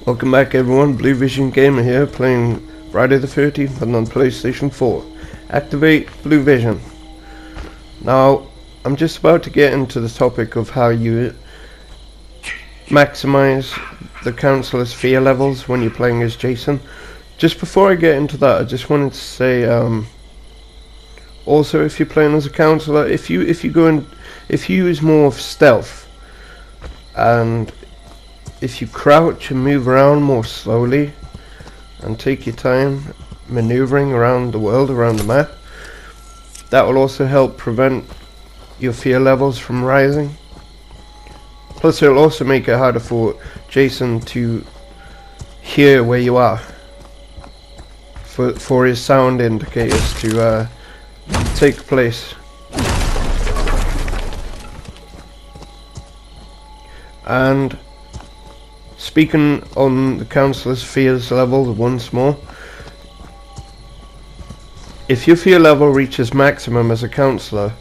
Welcome back everyone, Blue Vision Gamer here, playing Friday the 13th on PlayStation 4. Activate Blue Vision. Now, I'm just about to get into the topic of how you maximize the counselor's fear levels when you're playing as Jason. Just before I get into that, I just wanted to say, also if you're playing as a counselor, if you use more of stealth, and if you crouch and move around more slowly and take your time maneuvering around the world, around the map, that will also help prevent your fear levels from rising. Plus it'll also make it harder for Jason to hear where you are, for his sound indicators to take place. And speaking on the counselor's fears level once more, if your fear level reaches maximum as a counselor,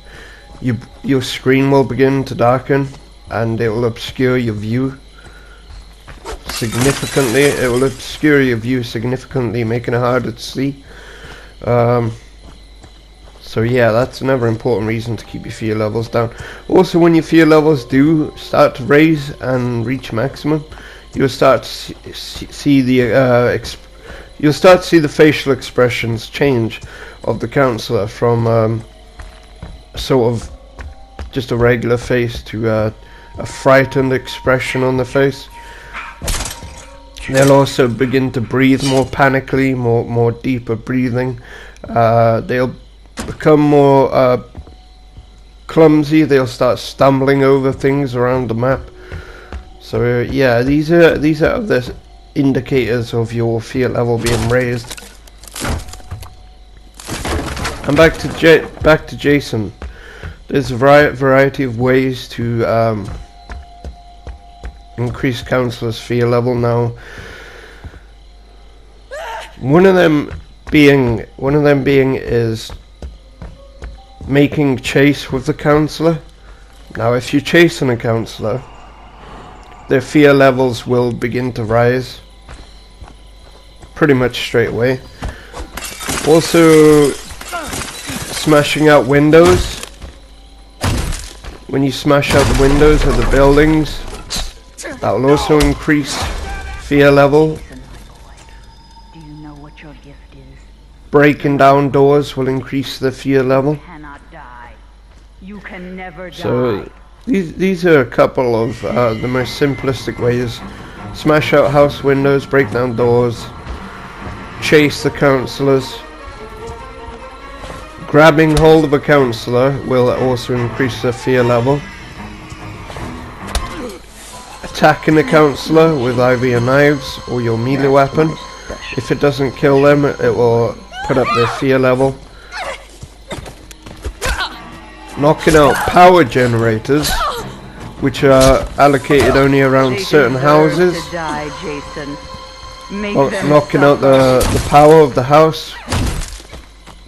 your screen will begin to darken and it will obscure your view significantly. It will obscure your view significantly, making it harder to see. So yeah, that's another important reason to keep your fear levels down. Also, when your fear levels do start to raise and reach maximum, you'll start to see the facial expressions change of the counselor from sort of just a regular face to a frightened expression on the face. They'll also begin to breathe more panically, more deeper breathing. They'll become more clumsy. They'll start stumbling over things around the map. So yeah, these are the indicators of your fear level being raised. And back to Jason. There's a variety of ways to increase counselor's fear level now. One of them being is making chase with the counselor. Now, if you're chasing a counselor, their fear levels will begin to rise pretty much straight away. Also, smashing out windows. When you smash out the windows of the buildings, that will also increase fear level. Do you know what your gift is? Breaking down doors will increase the fear level. You cannot die. You can never die. So these are a couple of the most simplistic ways. Smash out house windows, break down doors, chase the counselors. Grabbing hold of a counselor will also increase their fear level. Attacking a counselor with either your knives or your melee weapon, if it doesn't kill them, it will put up their fear level. Knocking out power generators, which are allocated only around certain houses. Knocking out the power of the house,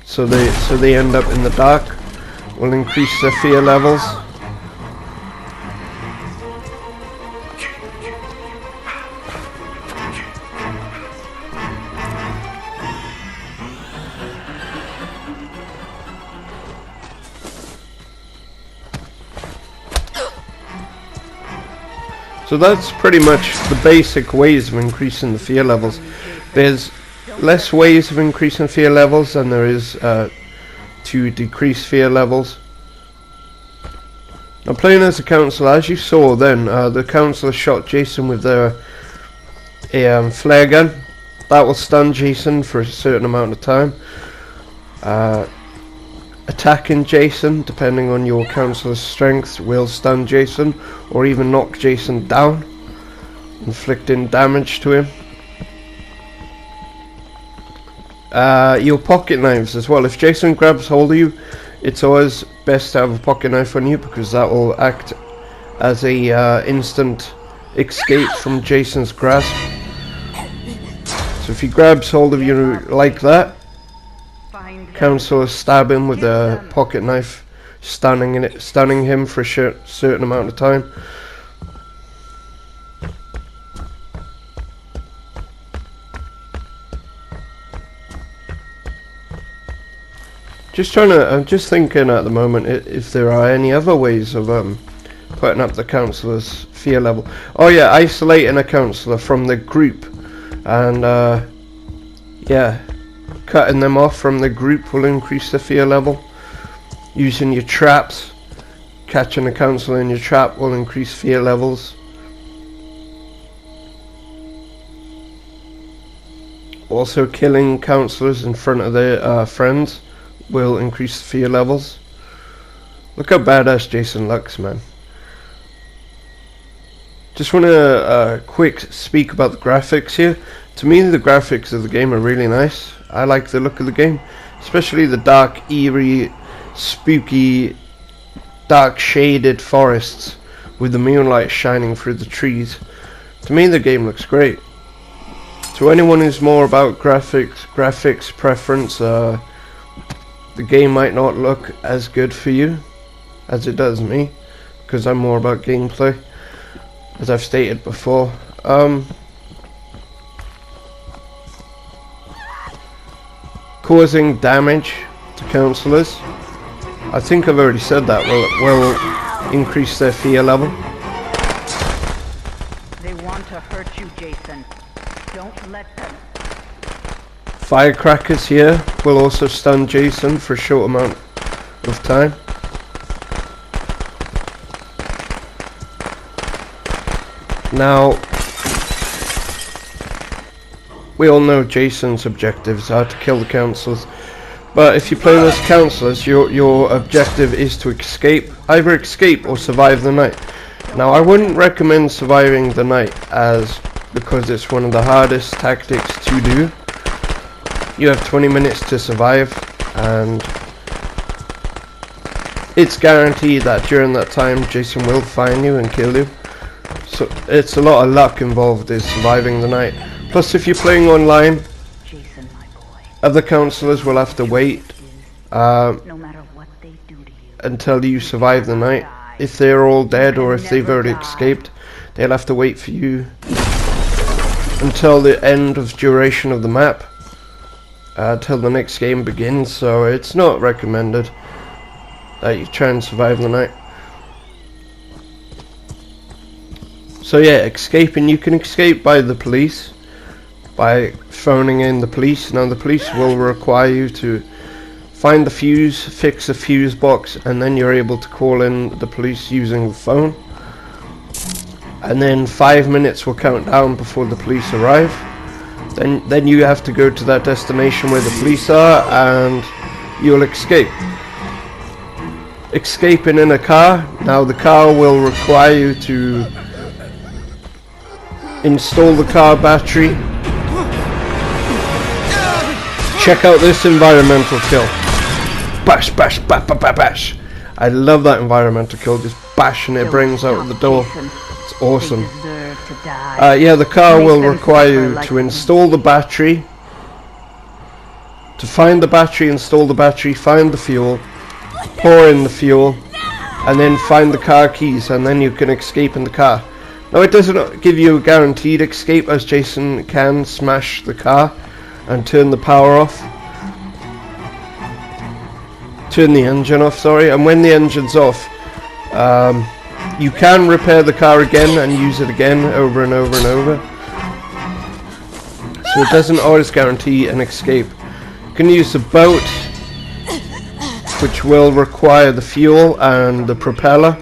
so they end up in the dark, will increase their fear levels. So that's pretty much the basic ways of increasing the fear levels. There's less ways of increasing fear levels than there is to decrease fear levels. Now, playing as a counselor, as you saw then, the counselor shot Jason with a flare gun. That will stun Jason for a certain amount of time. Attacking Jason, depending on your counselor's strength, will stun Jason or even knock Jason down, inflicting damage to him. Your pocket knives as well. If Jason grabs hold of you, it's always best to have a pocket knife on you, because that will act as a instant escape from Jason's grasp. So if he grabs hold of you like that, counselor stab him with a pocket knife, stunning him for a certain amount of time. I'm just thinking at the moment if there are any other ways of putting up the councillor's fear level. Oh yeah, isolating a councillor from the group, and yeah, cutting them off from the group will increase the fear level. Using your traps, catching a councillor in your trap will increase fear levels. Also, killing councillors in front of their friends will increase fear levels. Look how badass Jason looks, man. Just want to quick speak about the graphics here. To me, the graphics of the game are really nice. I like the look of the game, especially the dark, eerie, spooky, dark shaded forests with the moonlight shining through the trees. To me, the game looks great. To anyone who's more about graphics preference, the game might not look as good for you as it does me, because I'm more about gameplay, as I've stated before. Causing damage to councillors, I think I've already said that, will increase their fear level. They want to hurt you, Jason. Don't let them. Firecrackers here will also stun Jason for a short amount of time. Now, we all know Jason's objectives are to kill the councillors, but if you're playing as councillors, your objective is to escape, either escape or survive the night. Now, I wouldn't recommend surviving the night because it's one of the hardest tactics to do. You have 20 minutes to survive, and it's guaranteed that during that time Jason will find you and kill you. So it's a lot of luck involved in surviving the night. Plus, if you're playing online, Jason, my boy, other councillors will have to wait no matter what they do to you, until you survive the night. If they're all dead or if they've already escaped, they'll have to wait for you until the end of duration of the map, till the next game begins. So it's not recommended that you try and survive the night. So yeah, escaping, you can escape by the police, by phoning in the police. Now the police will require you to find the fuse, fix a fuse box, and then you're able to call in the police using the phone. And then 5 minutes will count down before the police arrive. Then you have to go to that destination where the police are, and you'll escape. Escaping in a car. Now the car will require you to install the car battery. Check out this environmental kill. Bash, bash, bash, bash, bash, bash. I love that environmental kill, just bashing it brains out of the door. It's awesome. Yeah, the car will require you to install the battery. To find the battery, install the battery, find the fuel, pour in the fuel, and then find the car keys, and then you can escape in the car. Now it doesn't give you a guaranteed escape, as Jason can smash the car and turn the power off. Turn the engine off, sorry, and when the engine's off, you can repair the car again and use it again over and over and over. So it doesn't always guarantee an escape. You can use the boat, which will require the fuel and the propeller.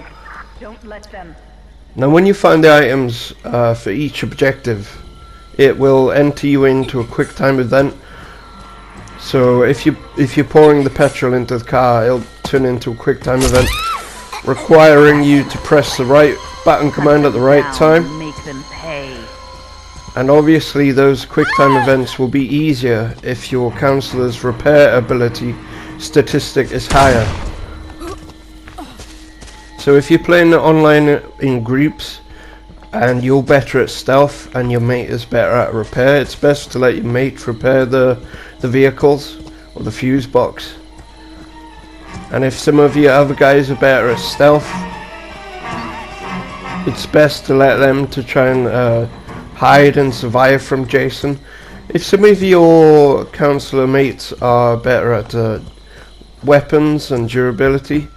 don't let them. Now when you find the items for each objective, it will enter you into a quick time event. So if you're pouring the petrol into the car, it'll turn into a quick time event, requiring you to press the right button command at the right time. Make them pay. And obviously those quick time events will be easier if your councillor's repair ability statistic is higher. So if you're playing online in groups and you're better at stealth and your mate is better at repair, it's best to let your mate repair the vehicles or the fuse box. And if some of your other guys are better at stealth, it's best to let them to try and hide and survive from Jason. If some of your councillor mates are better at weapons and durability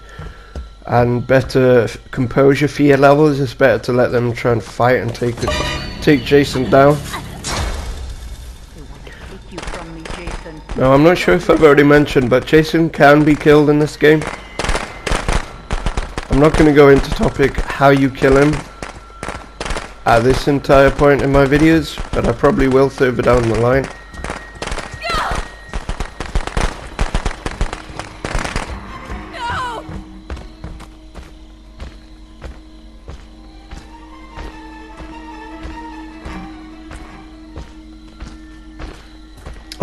and better composure fear levels, it's better to let them try and fight and take Jason down. Take you from me, Jason. Now I'm not sure if I've already mentioned, but Jason can be killed in this game. I'm not going to go into topic how you kill him at this entire point in my videos, but I probably will further down the line.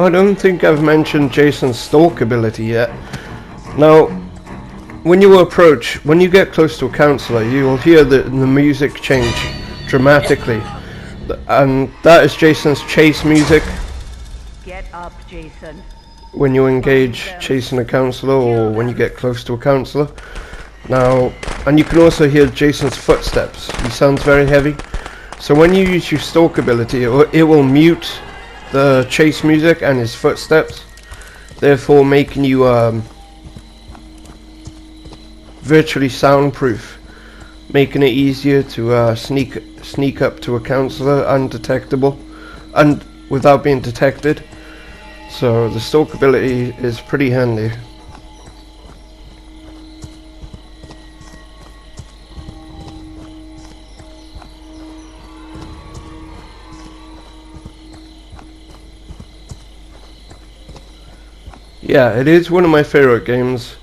I don't think I've mentioned Jason's stalk ability yet. Now, when you get close to a counselor, you will hear the music change dramatically. And that is Jason's chase music. Get up, Jason. When you engage chasing a counselor or when you get close to a counselor. Now, and you can also hear Jason's footsteps. He sounds very heavy. So when you use your stalk ability, it will mute the chase music and his footsteps, therefore making you virtually soundproof, making it easier to sneak up to a counselor undetectable and without being detected. So the stalk ability is pretty handy. Yeah, it is one of my favorite games,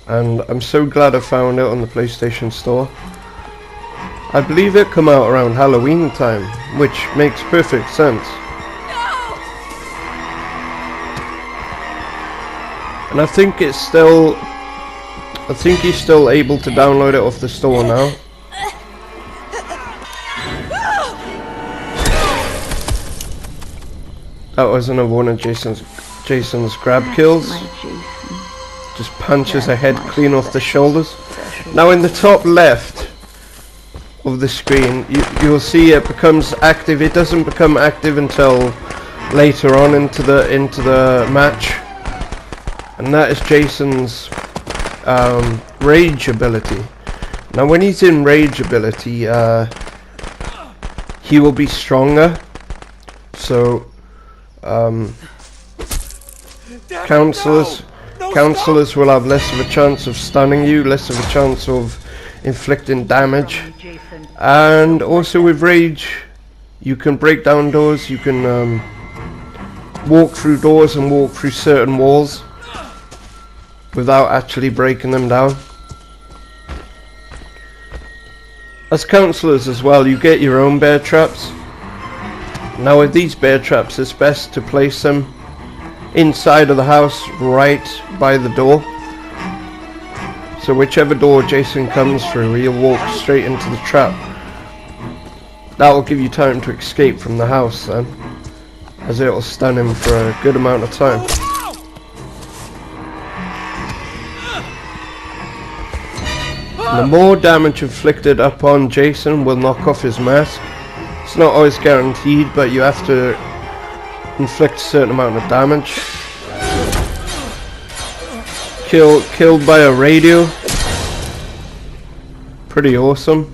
and I'm so glad I found it on the PlayStation Store. I believe it come out around Halloween time, which makes perfect sense. And I think he's still able to download it off the store now. That was another one of Jason's grab kills. Just punches her head clean off the shoulders. Now in the top left of the screen, you'll see it becomes active. It doesn't become active until later on into the match, and that is Jason's rage ability. Now when he's in rage ability, he will be stronger. So counselors will have less of a chance of stunning you, less of a chance of inflicting damage, and also with rage you can break down doors, you can walk through doors and walk through certain walls without actually breaking them down. As counselors as well, you get your own bear traps. Now with these bear traps, it's best to place them inside of the house, right by the door. So whichever door Jason comes through, he'll walk straight into the trap. That will give you time to escape from the house then, as it will stun him for a good amount of time. The more damage inflicted upon Jason will knock off his mask. It's not always guaranteed, but you have to inflict a certain amount of damage. Killed by a radio. Pretty awesome.